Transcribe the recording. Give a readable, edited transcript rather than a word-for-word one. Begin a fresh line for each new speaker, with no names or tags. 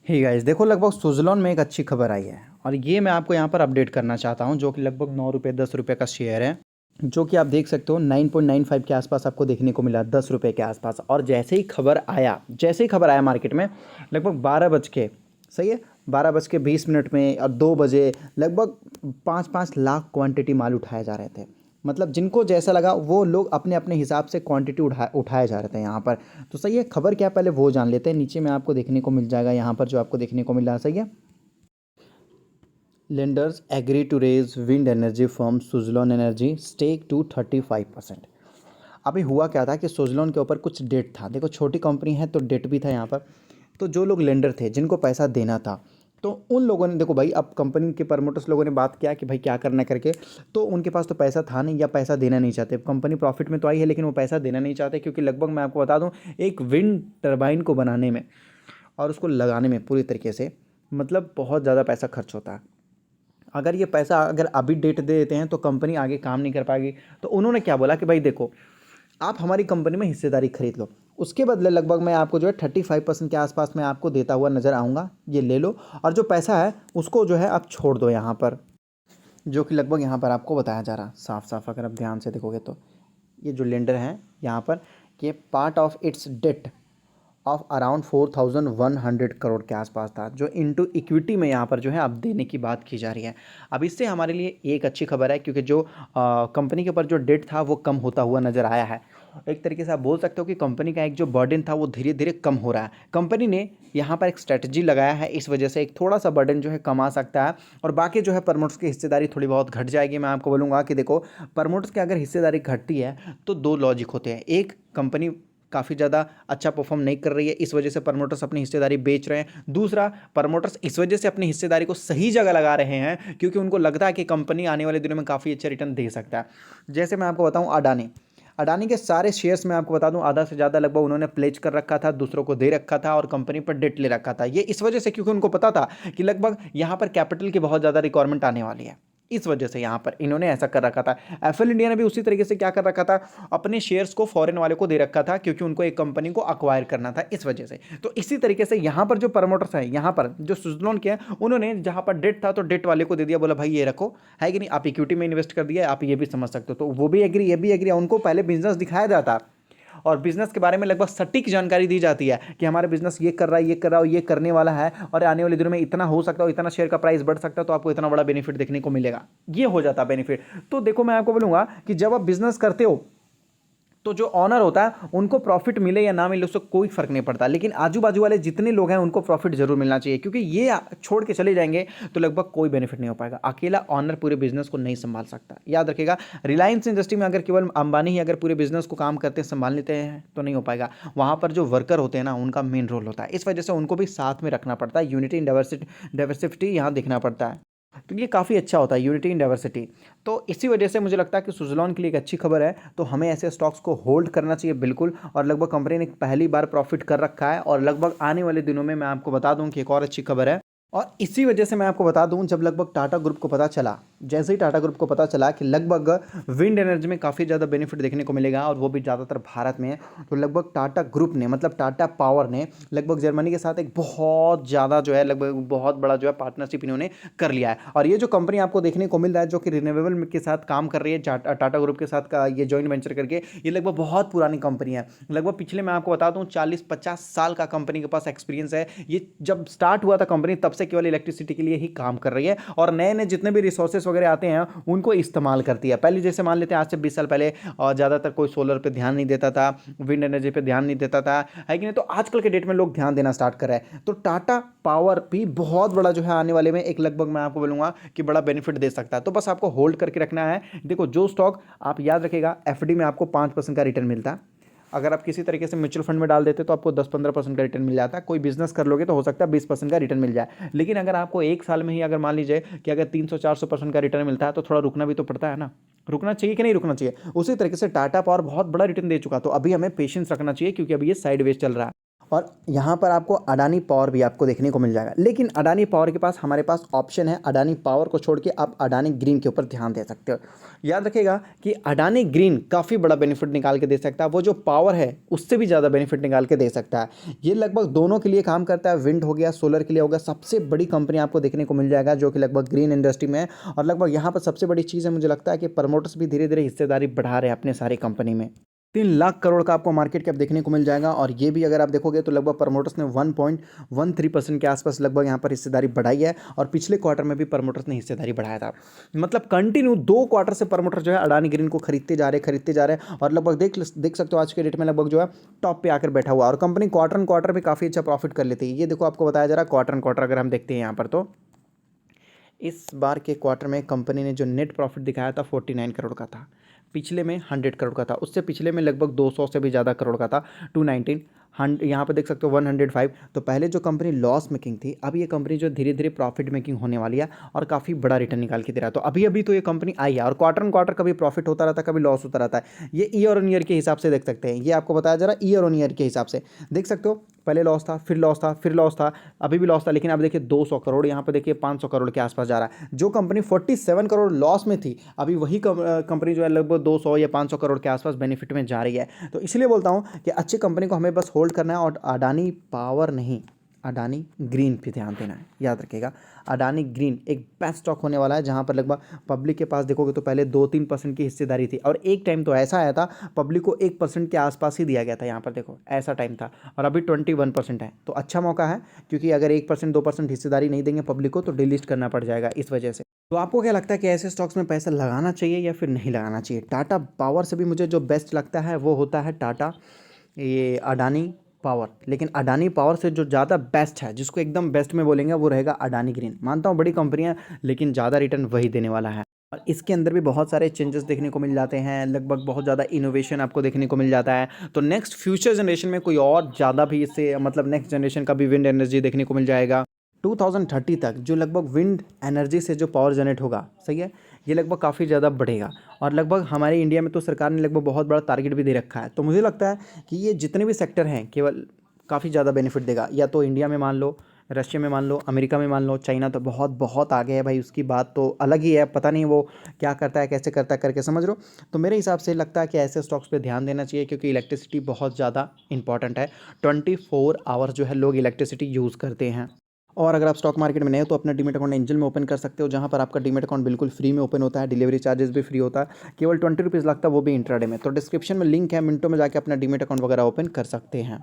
Hey guys, देखो लगभग सुज़लॉन में एक अच्छी खबर आई है और ये मैं आपको यहाँ पर अपडेट करना चाहता हूँ, जो कि लगभग 9 रुपये 10 रुपये का शेयर है, जो कि आप देख सकते हो 9.95 के आसपास आपको देखने को मिला, 10 रुपये के आसपास। और जैसे ही खबर आया मार्केट में लगभग 12 बज के, सही है, 12 बज के 20 मिनट में और 2 बजे लगभग 5-5 लाख क्वांटिटी माल उठाए जा रहे थे। मतलब जिनको जैसा लगा वो लोग अपने अपने हिसाब से क्वांटिटी उठाए जा रहे थे यहाँ पर। तो सही है, खबर क्या पहले वो जान लेते हैं। नीचे में आपको देखने को मिल जाएगा, यहाँ पर जो आपको देखने को मिल रहा है, सही है, lenders agree to raise wind energy firm Suzlon energy stake to 35%। अभी हुआ क्या था कि सुजलॉन के ऊपर कुछ डेट था। देखो छोटी कंपनी है तो डेट भी था यहाँ पर। तो जो लोग लेंडर थे जिनको पैसा देना था, तो उन लोगों ने, देखो भाई, अब कंपनी के प्रमोटर्स लोगों ने बात किया कि भाई क्या करना है करके। तो उनके पास तो पैसा था नहीं या पैसा देना नहीं चाहते। कंपनी प्रॉफिट में तो आई है लेकिन वो पैसा देना नहीं चाहते, क्योंकि लगभग मैं आपको बता दूं, एक विंड टरबाइन को बनाने में और उसको लगाने में पूरी तरीके से मतलब बहुत ज़्यादा पैसा खर्च होता है। अगर ये पैसा अगर अभी डेट दे देते हैं तो कंपनी आगे काम नहीं कर पाएगी। तो उन्होंने क्या बोला कि भाई देखो, आप हमारी कंपनी में हिस्सेदारी खरीद लो, उसके बदले लगभग मैं आपको जो है 35% के आसपास मैं आपको देता हुआ नज़र आऊँगा, ये ले लो। और जो पैसा है उसको जो है आप छोड़ दो यहाँ पर, जो कि लगभग यहाँ पर आपको बताया जा रहा साफ साफ, अगर आप ध्यान से देखोगे तो ये जो लेंडर हैं यहाँ पर, ये part of its debt of around 4100 crore के आसपास था, जो इनटू इक्विटी में यहाँ पर जो है अब देने की बात की जा रही है। अब इससे हमारे लिए एक अच्छी खबर है, क्योंकि जो कंपनी के ऊपर जो डेट था वो कम होता हुआ नज़र आया है। एक तरीके से आप बोल सकते हो कि कंपनी का एक जो बर्डन था वो धीरे धीरे कम हो रहा है। कंपनी ने यहाँ पर एक स्ट्रेटजी लगाया है, इस वजह से एक थोड़ा सा बर्डन जो है कम आ सकता है। और बाकी जो है प्रमोटर्स की हिस्सेदारी थोड़ी बहुत घट जाएगी। मैं आपको बोलूँगा कि देखो, प्रमोटर्स की अगर हिस्सेदारी घटती है तो दो लॉजिक होते हैं। एक, कंपनी काफ़ी ज़्यादा अच्छा परफॉर्म नहीं कर रही है, इस वजह से प्रमोटर्स अपनी हिस्सेदारी बेच रहे हैं। दूसरा, प्रमोटर्स इस वजह से अपनी हिस्सेदारी को सही जगह लगा रहे हैं क्योंकि उनको लगता है कि कंपनी आने वाले दिनों में काफ़ी अच्छा रिटर्न दे सकता है। जैसे मैं आपको बताऊं, अडानी अडानी के सारे शेयर्स में आपको बता दूं, आधा से ज़्यादा लगभग उन्होंने प्लेज कर रखा था, दूसरों को दे रखा था और कंपनी पर डेट ले रखा था। ये इस वजह से क्योंकि उनको पता था कि लगभग यहाँ पर कैपिटल की बहुत ज़्यादा रिक्वायरमेंट आने वाली है, इस वजह से यहाँ पर इन्होंने ऐसा कर रखा था। एफएल इंडिया ने भी उसी तरीके से क्या कर रखा था, अपने शेयर्स को फॉरेन वाले को दे रखा था, क्योंकि उनको एक कंपनी को अक्वायर करना था, इस वजह से। तो इसी तरीके से यहाँ पर जो प्रमोटर्स हैं, यहाँ पर जो सुजलॉन के हैं, उन्होंने जहाँ पर डेट था तो डेट वाले को दे दिया, बोला भाई ये रखो, है कि नहीं। आप इक्विटी में इन्वेस्ट कर दिया, आप ये भी समझ सकते हो। तो वो भी एग्री, ये भी एग्री। उनको पहले बिजनेस दिखाया जाता और बिजनेस के बारे में लगभग सटीक जानकारी दी जाती है कि हमारा बिजनेस ये कर रहा है, ये कर रहा है, ये करने वाला है और आने वाले दिनों में इतना हो सकता है, इतना शेयर का प्राइस बढ़ सकता है, तो आपको इतना बड़ा बेनिफिट देखने को मिलेगा। ये हो जाता है बेनिफिट। तो देखो, मैं आपको बोलूंगा कि जब आप बिजनेस करते हो तो जो ऑनर होता है उनको प्रॉफिट मिले या ना मिले उससे कोई फर्क नहीं पड़ता, लेकिन आजू बाजू वाले जितने लोग हैं उनको प्रॉफिट जरूर मिलना चाहिए, क्योंकि ये छोड़ के चले जाएंगे तो लगभग कोई बेनिफिट नहीं हो पाएगा। अकेला ऑनर पूरे बिजनेस को नहीं संभाल सकता, याद रखिएगा। रिलायंस इंडस्ट्री में अगर केवल अंबानी ही अगर पूरे बिजनेस को काम करते हैं, संभाल लेते हैं, तो नहीं हो पाएगा। वहां पर जो वर्कर होते हैं ना, उनका मेन रोल होता है, इस वजह से उनको भी साथ में रखना पड़ता है। यूनिटी इन डाइवर्सिटी यहाँ देखना पड़ता है। तो ये काफ़ी अच्छा होता है, यूनिटी इन डाइवर्सिटी। तो इसी वजह से मुझे लगता है कि सुज़लॉन के लिए एक अच्छी खबर है। तो हमें ऐसे स्टॉक्स को होल्ड करना चाहिए बिल्कुल। और लगभग कंपनी ने पहली बार प्रॉफिट कर रखा है और लगभग आने वाले दिनों में मैं आपको बता दूं कि एक और अच्छी खबर है। और इसी वजह से मैं आपको बता दूं, जब लगभग टाटा ग्रुप को पता चला, जैसे ही टाटा ग्रुप को पता चला कि लगभग विंड एनर्जी में काफ़ी ज़्यादा बेनिफिट देखने को मिलेगा और वो भी ज़्यादातर भारत में है, तो लगभग टाटा ग्रुप ने, मतलब टाटा पावर ने, लगभग जर्मनी के साथ एक बहुत ज़्यादा जो है, लगभग बहुत बड़ा जो है पार्टनरशिप इन्होंने कर लिया है। और ये जो कंपनी आपको देखने को मिल रहा है, जो कि रिन्यूएबल के साथ काम कर रही है, टाटा ग्रुप के साथ का ये जॉइंट वेंचर करके, ये लगभग बहुत पुरानी कंपनी है। लगभग पिछले, मैं आपको बता दूं, 40-50 साल का कंपनी के पास एक्सपीरियंस है। ये जब स्टार्ट हुआ था कंपनी, तब से केवल इलेक्ट्रिसिटी के लिए ही काम कर रही है और नए नए जितने भी रिसोर्सेस वगैरह आते हैं उनको इस्तेमाल करती है। पहले जैसे मान लेते हैं, आज से 20 साल पहले ज़्यादातर कोई सोलर पे ध्यान नहीं देता था, विंड एनर्जी पे ध्यान नहीं देता था, है कि नहीं। तो आजकल के डेट में लोग ध्यान देना स्टार्ट कर रहे हैं। तो टाटा पावर भी बहुत बड़ा जो है आने वाले में एक, लगभग मैं आपको बोलूँगा कि बड़ा बेनिफिट दे सकता है। तो बस आपको होल्ड करके रखना है। देखो, जो स्टॉक आप याद रखेगा, एफडी में आपको 5% का रिटर्न मिलता है। अगर आप किसी तरीके से म्यूचुअल फंड में डाल देते तो आपको 10-15% का रिटर्न मिल जाता है। कोई बिजनेस कर लोगे तो हो सकता है 20% का रिटर्न मिल जाए। लेकिन अगर आपको एक साल में ही, अगर मान लीजिए कि अगर 300-400% का रिटर्न मिलता है, तो थोड़ा रुकना भी तो पड़ता है ना। रुकना चाहिए कि नहीं रुकना चाहिए। उसी तरीके से टाटा पावर बहुत बड़ा रिटर्न दे चुका, तो अभी हमें पेशेंस रखना चाहिए, क्योंकि अभी ये साइडवेज चल रहा है। और यहाँ पर आपको अडानी पावर भी आपको देखने को मिल जाएगा। लेकिन अडानी पावर के पास हमारे पास ऑप्शन है, अडानी पावर को छोड़ के आप अडानी ग्रीन के ऊपर ध्यान दे सकते हो। याद रखिएगा कि अडानी ग्रीन काफ़ी बड़ा बेनिफिट निकाल के दे सकता है, वो जो पावर है उससे भी ज़्यादा बेनिफिट निकाल के दे सकता है। ये लगभग दोनों के लिए काम करता है, विंड हो गया, सोलर के लिए हो गया। सबसे बड़ी कंपनी आपको देखने को मिल जाएगा जो कि लगभग ग्रीन इंडस्ट्री में है। और लगभग यहाँ पर सबसे बड़ी चीज़ है, मुझे लगता है कि प्रमोटर्स भी धीरे धीरे हिस्सेदारी बढ़ा रहे हैं अपने सारी कंपनी में। 3 लाख करोड़ का आपको मार्केट कैप देखने को मिल जाएगा। और ये भी अगर आप देखोगे तो लगभग प्रमोटर्स ने 1.13% के आसपास लगभग यहाँ पर हिस्सेदारी बढ़ाई है। और पिछले क्वार्टर में भी प्रमोटर्स ने हिस्सेदारी बढ़ाया था। मतलब कंटिन्यू 2 क्वार्टर से प्रमोटर जो है अडानी ग्रीन को खरीदते जा रहे हैं। और लगभग देख सकते हो आज के डेट में लगभग जो है टॉप पे आकर बैठा हुआ। और कंपनी क्वार्टर पे काफ़ी अच्छा प्रॉफिट कर लेती है। ये देखो आपको बताया जा रहा है क्वार्टर अगर हम देखते हैं यहाँ पर, तो इस बार के क्वार्टर में कंपनी ने जो नेट प्रॉफिट दिखाया था 49 करोड़ का था, पिछले में 100 करोड़ का था, उससे पिछले में लगभग 200 से भी ज़्यादा करोड़ का था, 219, यहाँ पे देख सकते हो 105। तो पहले जो कंपनी लॉस मेकिंग थी, अब ये कंपनी जो धीरे धीरे प्रॉफिट मेकिंग होने वाली है और काफ़ी बड़ा रिटर्न निकाल के दे रहा है। तो अभी तो ये कंपनी आई है और क्वार्टर कभी प्रॉफिट होता रहता है, कभी लॉस होता रहता है। ये ईयर ऑन ईयर के हिसाब से देख सकते हैं। ये आपको बताया जा रहा है ईयर ऑन ईयर के हिसाब से देख सकते हो। पहले लॉस था, फिर लॉस था, फिर लॉस था, अभी भी लॉस था, लेकिन अब देखिए 200 करोड़, यहाँ पे देखिए 500 करोड़ के आसपास जा रहा है। जो कंपनी 47 करोड़ लॉस में थी, अभी वही कंपनी जो है लगभग 200 या 500 करोड़ के आसपास बेनिफिट में जा रही है। तो इसलिए बोलता हूँ कि अच्छी कंपनी को हमें बस होल्ड करना है और अडानी पावर नहीं, अडानी ग्रीन पे ध्यान देना है। याद रखिएगा अडानी ग्रीन एक बेस्ट स्टॉक होने वाला है, जहां पर लगभग पब्लिक के पास देखोगे तो पहले 2-3% की हिस्सेदारी थी। और एक टाइम तो ऐसा आया था पब्लिक को 1% के आसपास ही दिया गया था। यहाँ पर देखो ऐसा टाइम था, और अभी 21% है। तो अच्छा मौका है, क्योंकि अगर 1% 2% हिस्सेदारी नहीं देंगे पब्लिक को तो डिलिस्ट करना पड़ जाएगा इस वजह से। तो आपको क्या लगता है कि ऐसे स्टॉक्स में पैसा लगाना चाहिए या फिर नहीं लगाना चाहिए? टाटा पावर से भी मुझे जो बेस्ट लगता है वो होता है टाटा ये अडानी पावर। लेकिन अडानी पावर से जो ज़्यादा बेस्ट है, जिसको एकदम बेस्ट में बोलेंगे, वो रहेगा अडानी ग्रीन। मानता हूँ बड़ी कंपनियाँ, लेकिन ज़्यादा रिटर्न वही देने वाला है। और इसके अंदर भी बहुत सारे चेंजेस देखने को मिल जाते हैं, लगभग बहुत ज़्यादा इनोवेशन आपको देखने को मिल जाता है। तो नेक्स्ट फ्यूचर जनरेशन में कोई और ज़्यादा भी इससे मतलब नेक्स्ट जनरेशन का भी विंड एनर्जी देखने को मिल जाएगा। 2030 तक जो लगभग विंड एनर्जी से जो पावर जनरेट होगा, सही है, ये लगभग काफ़ी ज़्यादा बढ़ेगा। और लगभग हमारे इंडिया में तो सरकार ने लगभग बहुत बड़ा टारगेट भी दे रखा है। तो मुझे लगता है कि ये जितने भी सेक्टर हैं केवल काफ़ी ज़्यादा बेनिफिट देगा। या तो इंडिया में मान लो, रशिया में मान लो, अमेरिका में मान लो, चाइना तो बहुत बहुत आगे है भाई, उसकी बात तो अलग ही है। पता नहीं वो क्या करता है, कैसे करता है करके, समझ लो। तो मेरे हिसाब से लगता है कि ऐसे स्टॉक्स पे ध्यान देना चाहिए, क्योंकि इलेक्ट्रिसिटी बहुत ज़्यादा इंपॉर्टेंट है। 24 आवर्स जो है लोग इलेक्ट्रिसिटी यूज़ करते हैं। और अगर आप स्टॉक मार्केट में नए हो तो अपना डीमेट अकाउंट एंजल में ओपन कर सकते हो, जहाँ पर आपका डीमेट अकाउंट बिल्कुल फ्री में ओपन होता है, डिलीवरी चार्जेस भी फ्री होता है, केवल 20 रुपीज़ लगता है, वो भी इंट्राडे में। तो डिस्क्रिप्शन में लिंक है, मिनटों में जाके अपना डीमेट अकाउंट वगैरह ओपन कर सकते हैं।